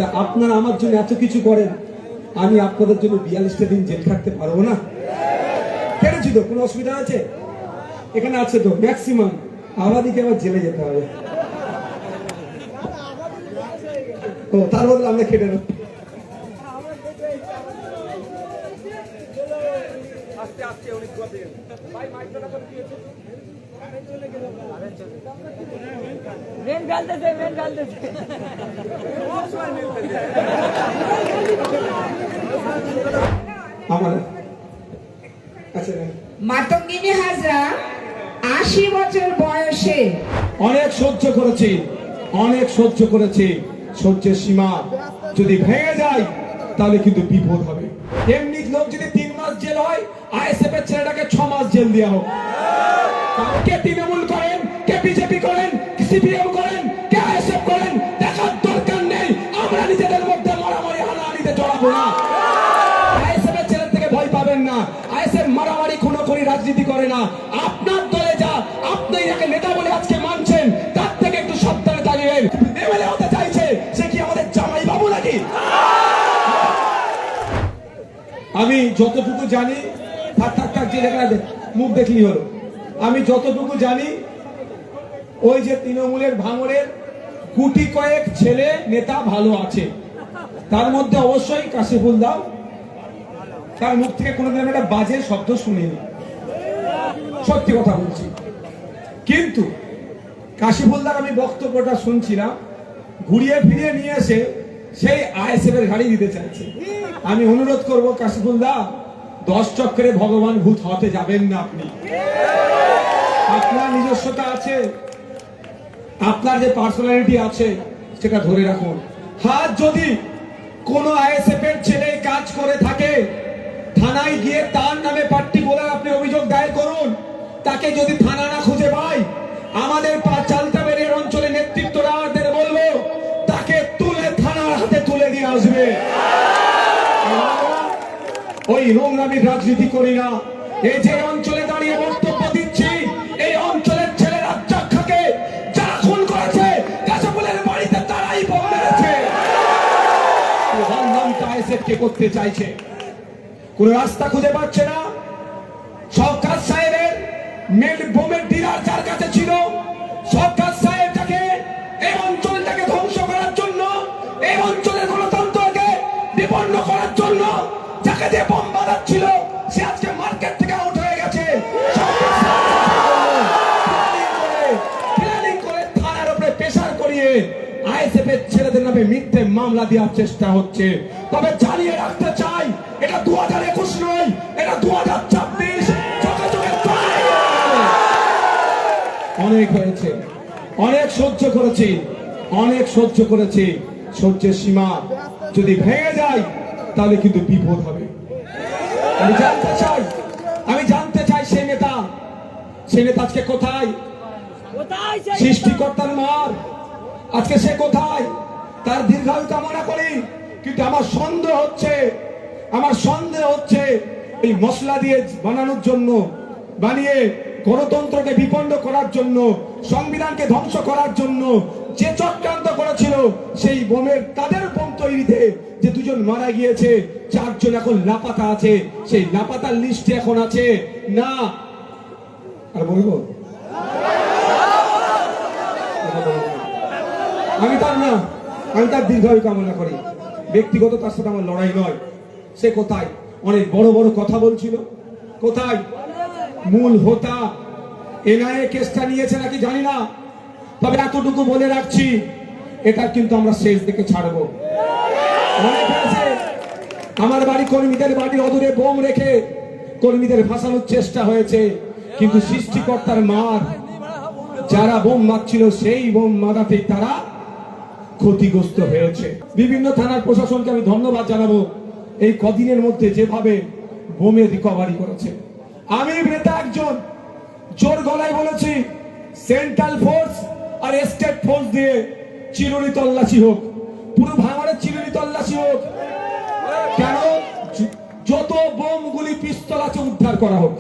তা আপনারা আমার জন্য এত কিছু করেন, আমি আপনাদের জন্য 42টা দিন জেল খাটতে পারবো না? কেটেছি তো, কোনো অসুবিধা আছে? এখানে আছে তো ম্যাক্সিমাম, আমাদেরকে আবার জেলে যেতে হবে। ও তার বদলে আমরা কেটে নেব। মাতঙ্গিনী হাজরা 80 বছর বয়সে অনেক সহ্য করেছি, অনেক সহ্য করেছি। সহ্যের সীমা যদি ভেঙে যায় তাহলে কিন্তু বিপদ হবে। এমনি লোক যদি 3 মাস জেল হয়, আইএসএফ এর ছেলেটাকে 6 মাস জেল দেওয়া হোক। কে তৃণমূল করেন, কে বিজেপি করেন, সিপিএম করেন, কে আইএসএফ করেন, দেখার দরকার নেই। আমরা নিজেদের মধ্যে মারামারি হানাহানিতে জড়াবো না। আইএসএফ এর ছেলের থেকে ভয় পাবেন না। আইএসএফ মারামারি খুনোখুনি রাজনীতি করে না। আপনার দলে যা, আপনি যাকে নেতা বলে আজকে মানছেন, তার থেকে একটু সাবধানে থাকবেন। এমএলএ হতে চাইছে, সে কি আমাদের জামাই বাবু নাকি? আমি যতটুকু জানি, থাক যে মুখ দেখলি হলো। আমি যতটুকু জানি, ওই যে তৃণমূলের ভাঙড়ের গুটি কয়েক ছেলে নেতা ভালো আছে, তার মধ্যে অবশ্যই কাশিফুল দাও। তার মুখ থেকে কোনোদিন একটা বাজে শব্দ শুনিনি, সত্যি কথা বলছি। কিন্তু কাশিফুলদার আমি বক্তব্যটা শুনছিলাম, ঘুরিয়ে ফিরিয়ে নিয়ে এসে সেই আইএসএফ এর গাড়ি দিতে চাইছে। আমি অনুরোধ করবো কাশিফুলদা, 10 চক্করে ভগবান ভূত হতে যাবেন না। আপনি, আপনার নিজস্বতা আছে, আপনার যে পার্সোনালিটি আছে সেটা ধরে রাখুন। হাত যদি কোন আইএসএফ এর ছেলে কাজ করে থাকে, থানায় গিয়ে তার নামে পার্টি বলে আপনি অভিযোগ দায়ের করুন। তাকে যদি থানা না খুঁজে পায়, আমাদের চালতাবেড়ির অঞ্চলে নেতৃত্বরাদের বলবো তাকে তুলে থানার হাতে তুলে দিয়ে আসবে। ওই নোংরামির রাজনীতি করি না। এই যে অঞ্চলে দাঁড়িয়ে বক্তব্য দিচ্ছি, এই অঞ্চলের ছেলেরা চাক্ষাকে যারা খুন করেছে, কাশিফুলের বাড়িতে তারাই বোম মেরেছে। কে করতে চাইছে, কোন রাস্তা খুঁজে পাচ্ছে না। সরকার সাহেবের মেল বোমের ডিলার যার কাছে ছিল, সরকার সাহেবটাকে এই অঞ্চলটাকে ধ্বংস করার জন্য, এই অঞ্চলের গণতন্ত্রকে বিপন্ন করার জন্য যাকে দিয়ে বোম বাঁধাচ্ছিল, সে আজকে মার্কেট থেকে আউট হয়ে গেছে। প্ল্যানিং করে থানার উপরে প্রেসার করিয়ে আইএসএফ এর ছেলেদের নামে মিথ্যে মামলা দেওয়ার চেষ্টা হচ্ছে। তবে জানিয়ে রাখতে চাই, এটা 2021 নয়, এটা 2026। অনেক হয়েছে, অনেক সহ্য করেছি, অনেক সহ্য করেছি। সহ্যের সীমা যদি ভেঙে যায় তাহলে কিন্তু বিপদ হবে। আমি জানতে চাই সেই নেতা আজকে কোথায়? সৃষ্টিকর্তার মার আজকে সে কোথায়? তার দীর্ঘায়ু কামনা করি। কিন্তু আমার সন্দেহ হচ্ছে এই মশলা দিয়ে বানানোর জন্য, বানিয়ে গণতন্ত্রকে বিপন্ন করার জন্য, সংবিধানকে ধ্বংস করার জন্য যে চক্রান্ত করেছিল, সেই বোমের তাদের বোম তৈরিতে যে 2 জন মারা গিয়েছে, 4 জন এখন লাপাতা আছে। সেই লাপাতার লিস্টে এখন আছে না। আর বলবো আমি তার দীর্ঘায়ু কামনা করি। ব্যক্তিগত তার সাথে আমার লড়াই নয়। সে কোথায়? অনেক বড় বড় কথা বলছিল, কোথায়? মূল হোতা এনআইএ কেসটা নিয়েছে নাকি জানি না, তবে এতটুকু বলে রাখছি, এটা কিন্তু আমরা শেষ দিকে ছাড়বো। অনেক হয়েছে, আমার বাড়ি কর্মীদের বাড়ির অদূরে বোম রেখে কর্মীদের ফাঁসানোর চেষ্টা হয়েছে, কিন্তু সৃষ্টিকর্তার মার যারা বোম মারছিল, সেই বোম মারাতেই তারা ক্ষতিগ্রস্ত হয়েছে। বিভিন্ন থানার প্রশাসনকে আমি ধন্যবাদ জানাবো, এই কদিনের মধ্যে যেভাবে বোমের রিকভারি করেছে। আমি নেতা একজন জোর গলায় বলেছি, সেন্ট্রাল ফোর্স আর স্টেট ফোর্স দিয়ে চিরুনি তল্লাশি হোক, পুরো ভাঙড়ের চিরুনি তল্লাশি হোক। কেন? যত বোম গুলি পিস্তল আছে উদ্ধার করা হোক।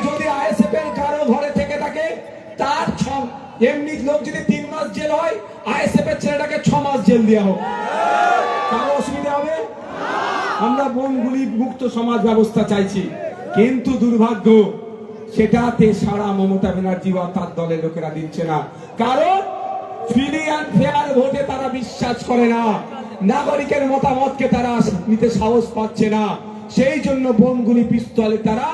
যদি আইএসএফ এর কারো ঘরে থেকে থাকে, তার এমনি লোক যদি 3 মাস জেল হয়, আইএসএফ এর ছেলেটাকে 6 মাস মাস জেল দেওয়া হোক, কারো অসুবিধা হবে? আমরা বোমগুলি মুক্ত সমাজ ব্যবস্থা চাইছি, কিন্তু দুর্ভাগ্য সেটাতে সারা মমতা ব্যানার্জি বা তার দলের লোকেরা দিচ্ছে না। কারণ ফ্রি অ্যান্ড ফেয়ার ভোটে তারা বিশ্বাস করে না, নাগরিকের মতামতকে তারা নিতে সাহস পাচ্ছে না, সেই জন্য বোমগুলি পিস্তলে তারা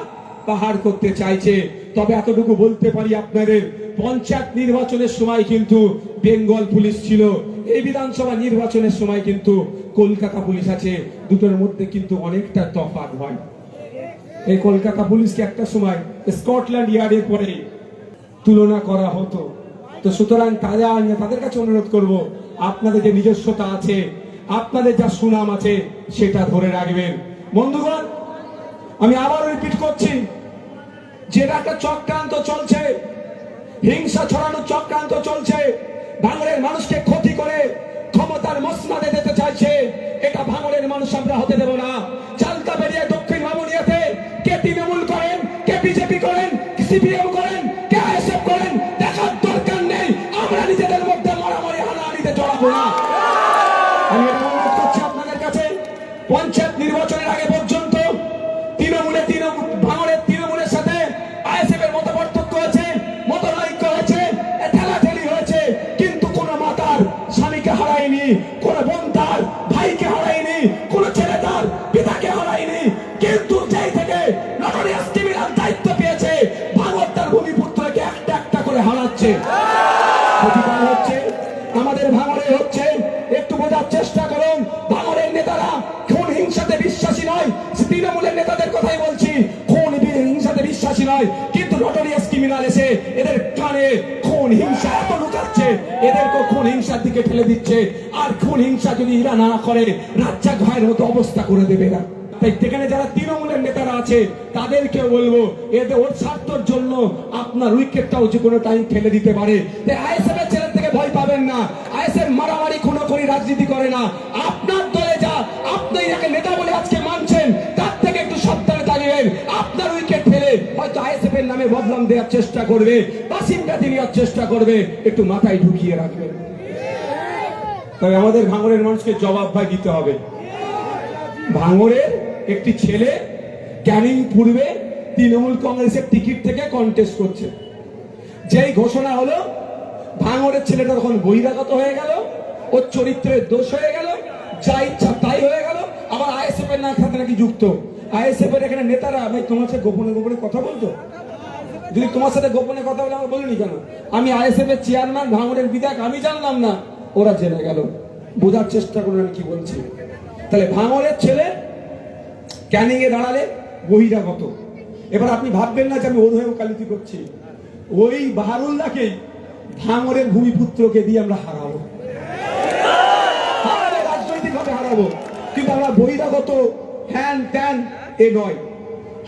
পাহাড় করতে চাইছে। তবে এতটুকু বলতে পারি আপনাদের, পঞ্চায়েত নির্বাচনের সময় কিন্তু বেঙ্গল পুলিশ ছিল, এই বিধানসভা নির্বাচনের সময় কিন্তু কলকাতা পুলিশ আছে, দুটোর মধ্যে কিন্তু অনেকটা তফাৎ হয়। এই কলকাতা পুলিশকে একটা সময় স্কটল্যান্ড ইয়ার্ডের পরে তুলনা করা হতো। তো সুতরাং তাদের কাছে অনুরোধ করব, আপনাদের যে নিজস্বতা আছে, আপনাদের যা সুনাম আছে, সেটা ধরে রাখবেন। বন্ধুগণ, আমি আবার রিপিট করছি, যেটা একটা চক্রান্ত চলছে, হিংসা ছড়ানোর চক্রান্ত চলছে, ভাঙড়ের মানুষকে ক্ষতি করে ক্ষমতার মসনদে যেতে চাইছে, এটা ভাঙড়ের মানুষ আমরা হতে দেব না। চালতা বেরিয়ে দক্ষিণ মামুনিয়াতে কে তৃণমূল করেন, কে বিজেপি করেন, সিপিএম করেন, কে আইএসএফ করেন, দেখার দরকার নেই। আমরা নিজেদের মধ্যে মারামারি হানাহানিতে জড়াবো না। আমি এটা অনুরোধ করছি আপনাদের কাছে, পঞ্চায়েত নির্বাচনের আগে পর্যন্ত ভাঙড়ের তৃণমূলের সাথে আইএসএফ এর মতো পার্থক্য হয়েছে, মতনৈক্য হয়েছে, ঠেলাঠেলি হয়েছে, কিন্তু কোন মাতার স্বামীকে হারায়নি, কোন বোন তার ভাইকে হারায়নি, কোন ছেলে তার পিতাকে হারায়নি। কিন্তু যেই থেকে নটোরিয়াস ক্রিমিনাল দায়িত্ব পেয়েছে, ভাঙড় তার ভূমিপুত্রকে একটা একটা করে হারাচ্ছে। প্রতিবার হচ্ছে আমাদের ভাঙড়ে হচ্ছে, একটু বোঝার চেষ্টা করুন। ভাঙড়ের নেতারা খুন হিংসাতে বিশ্বাসী নয়, তৃণমূলের নেতাদের কথাই বলছি, খুন হিংসাতে বিশ্বাসী নয়, কিন্তু নটোরিয়াস ক্রিমিনাল এসে এদের কানে খুন হিংসা এত লুকাচ্ছে, এদেরকে খুন হিংসার দিকে ঠেলে দিচ্ছে। আর খুন হিংসা যদি এরা না করে, রাজ্জাক ভাইয়ের মতো অবস্থা করে দেবে না। তাই সেখানে যারা তৃণমূলের নেতারা আছে, তাদেরকে বলবো, এদের ওর স্বার্থের জন্য আপনার উইকেটটাও যে কোনো টাইম ফেলে দিতে পারে। তাই আইএসএফ এর ছেলে থেকে ভয় পাবেন না, আইএসএফ মারামারি খুনোখুনি রাজনীতি করে না। আপনার দলে যা, আপনি যাকে নেতা বলে আজকে মানছেন, তার থেকে একটু সাবধানে থাকবেন। আপনার উইকেট ফেলে হয়তো আইএসএফ এর নামে বদনাম দেওয়ার চেষ্টা করবে, বাসিম ব্যাধি নেওয়ার চেষ্টা করবে, একটু মাথায় ঢুকিয়ে রাখবেন। তবে আমাদের ভাঙড়ের মানুষকে জবাব ভাই দিতে হবে। ভাঙড়ের একটি ছেলে ক্যানিং পূর্বে তৃণমূল কংগ্রেসের টিকিট থেকে কন্টেস্ট করছে, যেই ঘোষণা হলো ভাঙড়ের ছেলেটা তখন বহিরাগত হয়ে গেল, ওর চরিত্রের দোষ হয়ে গেল, যা ইচ্ছা তাই হয়ে গেল। আবার আইএসএফ এর সাথে নাকি যুক্ত। আইএসএফ এর এখানে নেতারা ভাই তোমার সাথে গোপনে গোপনে কথা বলতো, যদি তোমার সাথে গোপনে কথা বলে আমার বলিনি কেন? আমি আইএসএফ এর চেয়ারম্যান, ভাঙড়ের বিধায়ক, আমি জানলাম না, ওরা জেনে গেল। বোঝার চেষ্টা করুন আমি কি বলছি। তাহলে ভাঙড়ের ছেলে ক্যানিং এ দাঁড়ালে বহিরাগত। এবার আপনি ভাববেন না যে আমি ওর হয়ে ওকালতি করছি, ওই বাহারুল্লাহকেই ভাঙড়ের ভূমিপুত্রকে দিয়ে আমরা হারাবো, রাজনৈতিক ভাবে হারাবো। কিন্তু আমরা বহিরাগত হ্যান ত্যান এ নয়,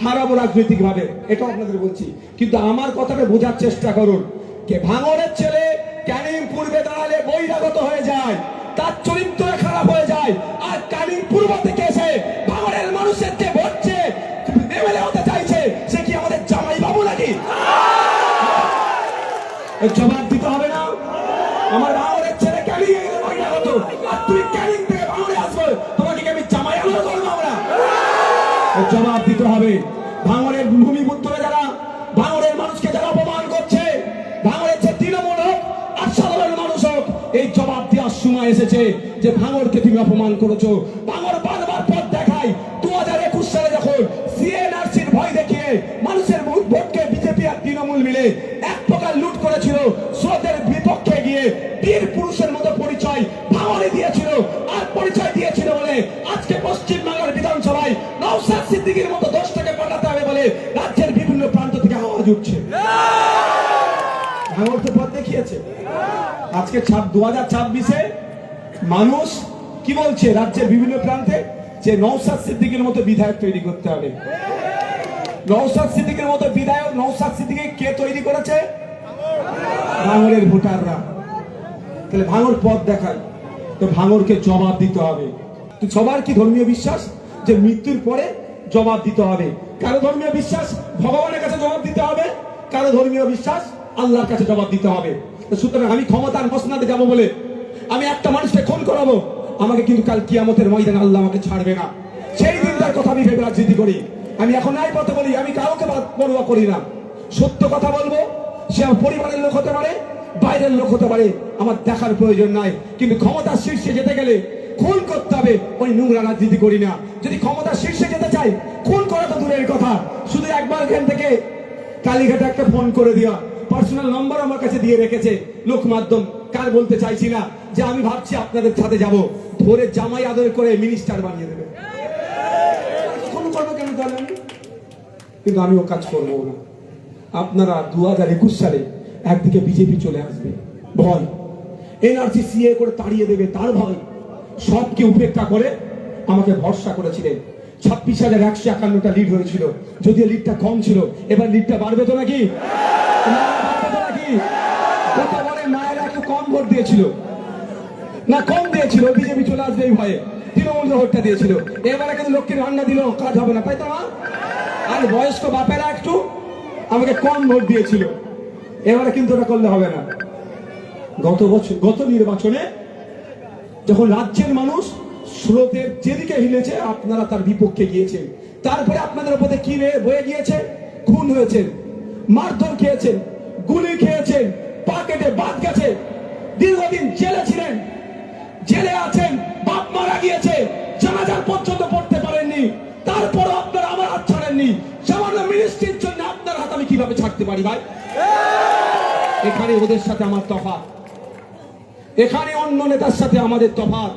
হারাবো রাজনৈতিক ভাবে, এটাও আপনাদের বলছি। কিন্তু আমার কথাটা বোঝার চেষ্টা করুন, কে ভাঙড়ের ছেলে ক্যানিং পূর্বে দাঁড়ালে বহিরাগত হয়ে যায়, তার চরিত্র খারাপ হয়ে যায়। আর ক্যানিং পূর্ব থেকে এসে ভাঙড়ের মানুষের যে ভোটছে এমএলএ হতে চাইছে, সে কি আমাদের জামাই বাবু নাকি? জবাব দিতে হবে না। আমার ভাঙড়ের ছেলে ক্যানিং এ বহিরাগত, আর তুই ক্যানিং থেকে ভাঙড়ে আসবো, তোমাকে কি আমি জামাই আলো করবো? আমরা জবাব দিতে হবে। ভাঙড়ের ভূমিপুত্ররা যারা ভাঙড়ের মানুষকে যারা অপমান করছে, ভাঙড়ের যে তৃণমূল হোক আর সাধারণ মানুষ হোক, এই জবাব দেওয়ার সময় এসেছে যে ভাঙড়কে তুমি অপমান করেছো। ভাঙড় বারবার পথ দেখায়। 2021 সালে যখন সিএনআরসির ভয় দেখিয়ে মানুষের ভোটকে বিজেপি আর তৃণমূল মিলে এক প্রকার লুট করেছিল, স্রোতের বিপক্ষে গিয়ে বীর পুরুষের মতো পরিচয় ভাঙড়ে দিয়েছিল। আর পরিচয় দিয়েছিল বলে আজকে পশ্চিমবাংলার বিধানসভায় নওশাদ সিদ্দিকীর মতো দোষটাকে পাঠাতে হবে বলে রাজ্যের বিভিন্ন প্রান্ত থেকে আওয়াজ উঠছে। ভাঙড় তো পথ দেখিয়েছে। আজকে 2026-এ মানুষ কি বলছে রাজ্যের বিভিন্ন প্রান্তে, যে নওশাদ সিদ্দিকীর মতো বিধায়ক তৈরি করতে হবে। নওশাদ সিদ্দিকীর মতো বিধায়ক, নওশাদ সিদ্দিকী কে তৈরি করেছে? ভাঙড়ের ভোটাররা। তাহলে ভাঙড় পথ দেখায়, তো ভাঙড়কে জবাব দিতে হবে। তো সবার কি ধর্মীয় বিশ্বাস যে মৃত্যুর পরে জবাব দিতে হবে? কারো ধর্মীয় বিশ্বাস ভগবানের কাছে জবাব দিতে হবে, কারো ধর্মীয় বিশ্বাস আল্লাহর কাছে জবাব দিতে হবে। সুতরাং আমি ক্ষমতার মসনদে যাব বলে আমি একটা মানুষকে খুন করাবো, আমাকে কিন্তু কাল কিয়ামতের ময়দানে আল্লাহ আমাকে ছাড়বে না। সেই দিনটার কথা আমি ভেবে রাজনীতি করি। আমি এখন নাই পথে বলি, আমি কাউকে পরোয়া করি না। সত্য কথা বলবো, সে আমার পরিবারের লোক হতে পারে, বাইরের লোক হতে পারে, আমার দেখার প্রয়োজন নাই। কিন্তু ক্ষমতার শীর্ষে যেতে গেলে খুন করতে হবে, ওই নোংরা রাজনীতি করি না। যদি ক্ষমতার শীর্ষে যেতে চাই, খুন করা তো দূরের কথা, শুধু একবার এখান থেকে কালীঘাটে একটা ফোন করে দেওয়া, পার্সোনাল নম্বর আমার কাছে দিয়ে রেখেছে লোক মাধ্যম, কার বলতে চাইছি না, যে আমি ভাবছি আপনাদের সাথে যাব, ধরে জামাই আদর করে মিনিস্টার বানিয়ে দেবে। খুন করবো কেন তাহলে আমি? কিন্তু আমি ও কাজ করবো না। আপনারা 2021 সালে একদিকে বিজেপি চলে আসবে, ভয়, এনআরসি সিএ করে তাড়িয়ে দেবে, তার ভয়, সবকে উপেক্ষা করে আমাকে ভরসা করেছিলেন। 26,151টা লিড হয়েছিল, যদিও লিডটা কম ছিল, এবার লিডটা বাড়বে তো নাকি? গতবারে মায়েরা একটু কম ভোট দিয়েছিল না, কম দিয়েছিল, বিজেপি চলে আসবে এই ভয়ে, তৃণমূল ভোটটা দিয়েছিল। এবারে কিন্তু লক্ষ্মীর ভান্ডার দিল, কাজ হবে না, তাই তো? আর বয়স্ক বাপেরা একটু আমাকে কম ভোট দিয়েছিল, এবারে কিন্তু ওটা করলে হবে না। গত নির্বাচনে যখন রাজ্যের মানুষ স্রোতের যেদিকে হিলেছে, আপনারা তার বিপক্ষে গিয়েছেন। তারপরে আপনাদের উপরে কি বয়ে গিয়েছে? খুন হয়েছেন, মারধর খেয়েছেন, গুলি খেয়েছেন, পা কেটে বাদ গেছে, দীর্ঘদিন জেলে ছিলেন, জেলে আছেন, বাপ মারা গিয়েছে, জানাজার পর্যন্ত পড়তে পারেননি, তারপরও আপনারা আমার হাত ছাড়েননি। সামান্য মিনিস্ট্রির জন্য আপনার হাত আমি কিভাবে ছাড়তে পারি ভাই? এখানে ওদের সাথে আমার তফাৎ, এখানে অন্য নেতার সাথে আমাদের তফাৎ,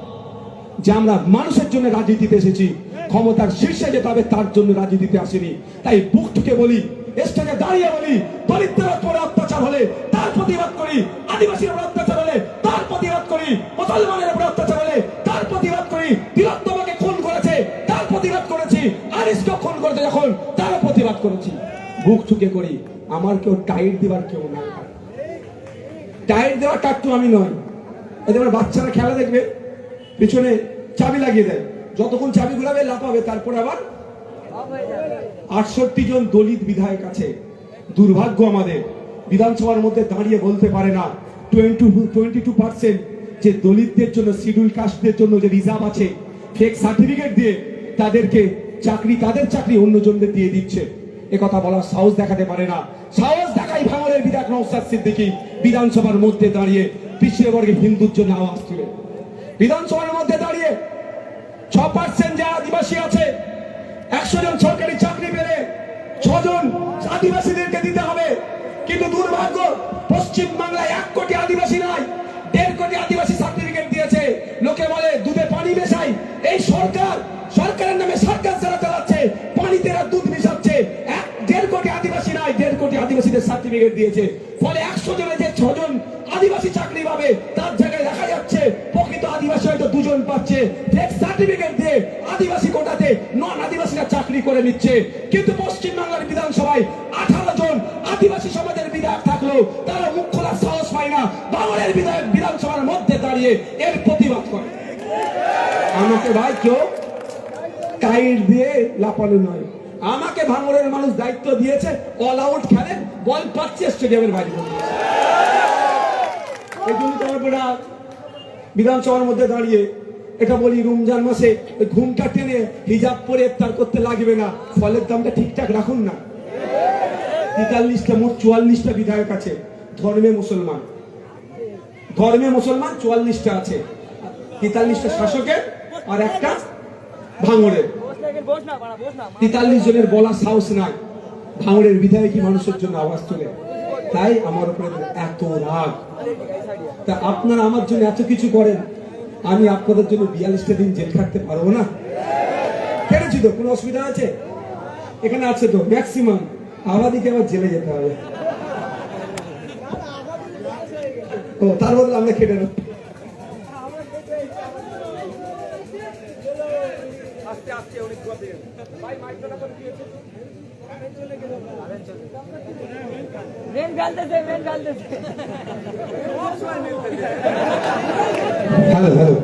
যে আমরা মানুষের জন্য রাজনীতিতে এসেছি, ক্ষমতার শীর্ষে যেতে হবে তার জন্য রাজনীতিতে আসেনি। তাই বুক ঠুকে বলি, স্টেজে দাঁড়িয়ে বলি, দলিতদের উপরে অত্যাচার হলে তার প্রতিবাদ করি, আদিবাসীর উপর অত্যাচার হলে তার প্রতিবাদ করি, মুসলমানের উপর অত্যাচার হলে তার প্রতিবাদ করি, তিলোত্তমাকে খুন করেছে তার প্রতিবাদ করেছি, আরিসকে খুন করেছে যখন তার প্রতিবাদ করেছি। বুক ঠুকে করি, আমার কেউ টাইট দেওয়ার কেউ নাই, টাইট দেওয়ার টাট্টু আমি নয়। এদের বাচ্চারা খেলা দেখবে, পিছনে চাবি লাগিয়ে দেয়, যতক্ষণ চাবি ঘুরাবে লাফাবে, তারপর আবার 68 জন দলিত বিধায়ক আছে। দুর্ভাগ্য আমাদের, বিধানসভার মধ্যে দাঁড়িয়ে বলতে পারে না 22% যে দলিতদের জন্য, শিডিউল কাস্টদের জন্য যে রিজার্ভ আছে, ফেক সার্টিফিকেট দিয়ে তাদেরকে চাকরি, তাদের চাকরি অন্যজনদের দিয়ে দিচ্ছে। এ কথা বলার সাহস দেখাতে পারে না। সাহস দেখাই ভাঙড়ের বিধায়ক নওশাদ সিদ্দিকী বিধানসভার মধ্যে দাঁড়িয়ে পিছিয়ে বর্গের হিন্দুর জন্য আওয়াজ তুলে, বিধানসভার মধ্যে দাঁড়িয়ে 6% যে আদিবাসী আছে, 100 জন সরকারি চাকরি পেলে 6 জন আদিবাসীদেরকে দিতে হবে। কিন্তু দুর্ভাগ্য, পশ্চিম বাংলায় 1 কোটি আদিবাসী নাই, 1.5 কোটি আদিবাসী সার্টিফিকেট দিয়েছে। লোকে বলে দুধে পানি মেশাই, এই সরকারের নামে সরকার যারা চালাচ্ছে, পানিতে দুধ মিশাচ্ছে। 1.5 কোটি আদিবাসী নাই, 1.5 কোটি আদিবাসীদের সার্টিফিকেট দিয়েছে। ফলে 100 জনের যে 6 জন আদিবাসী চাকরি পাবে, তার জায়গায় দেখা যাচ্ছে প্রকৃত আদিবাসী হয়তো 2 জন পাচ্ছে, ফেক সার্টিফিকেট দিয়ে আদিবাসী কোটাতে নন আদিবাসীরা চাকরি করে নিচ্ছে। কিন্তু পশ্চিম বাংলার বিধানসভায় 18 জন আদিবাসী সমাজের বিধায়ক থাকলেও তারা মুখ খোলার সাহস পায় না, বাংলার বিধায়ক বিধানসভার মধ্যে দাঁড়িয়ে এর প্রতিবাদ করে। আমাকে ভাই কেউ টাইট দিয়ে লাপানো নয়, আমাকে ভাঙড়ের মানুষ দায়িত্ব দিয়েছে, অল আউট খেলেন, বল পাচ্ছে স্টেডিয়ামের বাইরে। এই জন্য তো আমরা বিধানসভার মধ্যে দাঁড়িয়ে এটা বলি, রমজান মাসে ওই ঘুমটা টেনে হিজাব পরে ইফতার করতে লাগবে না, ফলের দামটা ঠিকঠাক রাখুন না। 43টা, মোট 44টা বিধায়ক আছে, ধর্মে মুসলমান 44টা আছে, 43টা শাসকের আর একটা ভাঙড়ের। 43 জনের বলার সাহস নাই, ভাঙড়ের বিধায়কই মানুষের জন্য আওয়াজ তোলে। তাই আমার উপরে এত রাগ। তা আপনারা আমার জন্য এত কিছু করেন, আমি আপনাদের জন্য 42টা দিন জেল খাটতে পারবো না? কেটেছি তো, কোনো অসুবিধা আছে? এখানে আছে তো ম্যাক্সিমাম, আমাদেরকে আবার জেলে যেতে হবে। ও তার বদলে আমরা কেটে নেব। হ্যালো হ্যালো,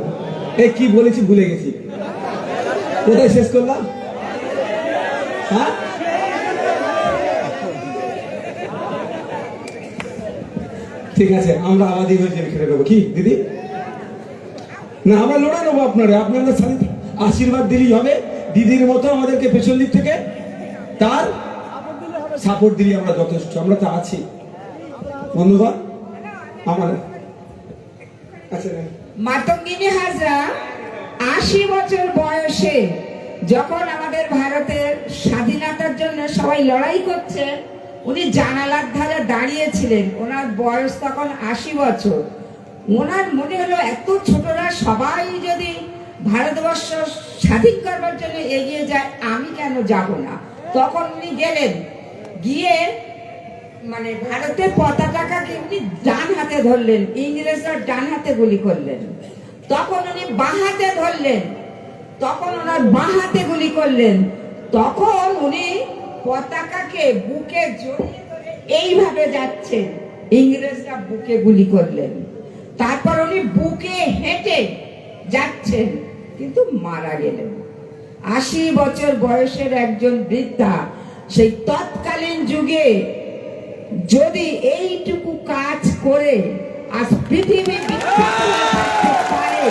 এই কি বলেছি ভুলে গেছি, কোথায় শেষ করলাম? হ্যাঁ, ঠিক আছে, আমরা আবাদি হয়ে জেল খেটে দেবো কি দিদি? না আমরা লড়ে নেবো আপনারা সাথে আশীর্বাদ দিলেই হবে। দিদির মতো আমাদেরকে পেছন দিক থেকে তার সাপোর্ট দিলেই আমরা যথেষ্ট, আমরা তো আছি বন্ধুগণ। আমার আচ্ছা মাতঙ্গিনী হাজরা 80 বছর বয়সে যখন আমাদের ভারতের স্বাধীনতার জন্য সবাই লড়াই করছে, উনি জানালার ধারে দাঁড়িয়েছিলেন। ওনার বয়স তখন 80 বছর। ওনার মনে হলো এত ছোটরা সবাই যদি ভারতবর্ষ স্বাধীন করবার জন্য এগিয়ে যায়, আমি কেন যাব না। তখন উনি গেলেন, গিয়ে মানে ভারতের পতাকাকে উনি ডান হাতে ধরলেন, ইংরেজরা ডান হাতে গুলি করলেন। তখন উনি বাঁ হাতে ধরলেন, তখন ওনার বাঁ হাতে গুলি করলেন। তখন উনি পতাকাকে বুকে জড়িয়ে ধরে এইভাবে যাচ্ছেন, ইংরেজরা বুকে গুলি করলেন। তারপর উনি বুকে হেঁটে যাচ্ছেন, কিন্তু মারা গেলেন। 80 বছর বয়সের একজন বৃদ্ধা সেই তৎকালীন যুগে যদি এইটুকু কাজ করে আজ পৃথিবী বিখ্যাত হয়ে থাকতে পারে,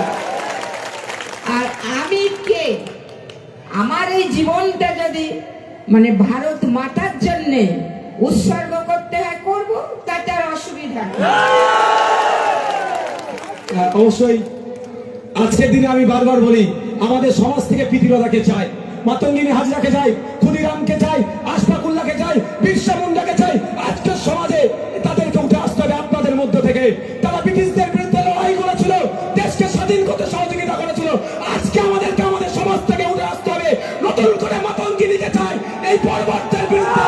আর আমি কে? আমার এই জীবনটা যদি মানে ভারত মাতার জন্য উৎসর্গ করতে হয়, করব, তাতে আর অসুবিধা নেই। অবশ্যই আজকের দিনে আমি বারবার বলি, আমাদের সমাজ থেকে প্রীতিলতাকে চাই, মাতঙ্গিনী হাজরাকে চাই, ক্ষুদিরামকে চাই, আশফাকুল্লাহকে চাই, বিরসা মুন্ডাকে চাই। আজকের সমাজে তাদেরকে উঠে আসতে হবে আপনাদের মধ্য থেকে। তারা ব্রিটিশদের বিরুদ্ধে লড়াই করেছিল, দেশকে স্বাধীন করতে সহযোগিতা করেছিল। আজকে আমাদেরকে আমাদের সমাজ থেকে উঠে আসতে হবে, নতুন করে মাতঙ্গিনীকে চাই, এই পর্বতের বিরুদ্ধে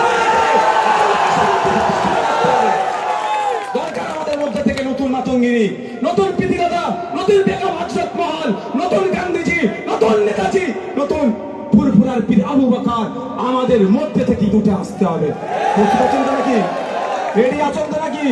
দরকার আমাদের মধ্যে থেকে নতুন মাতঙ্গিনী, নতুন প্রীতিলতা, নতুন বেগম হযরত মহল, নতুন গান্ধীজি, নতুন নেতাজি, নতুন ফুরফুরার পীর আবু বকর আমাদের মধ্যে থেকে উঠে আসতে হবে। বুঝতে পারছেন তো নাকি? রেডি আছেন তো নাকি?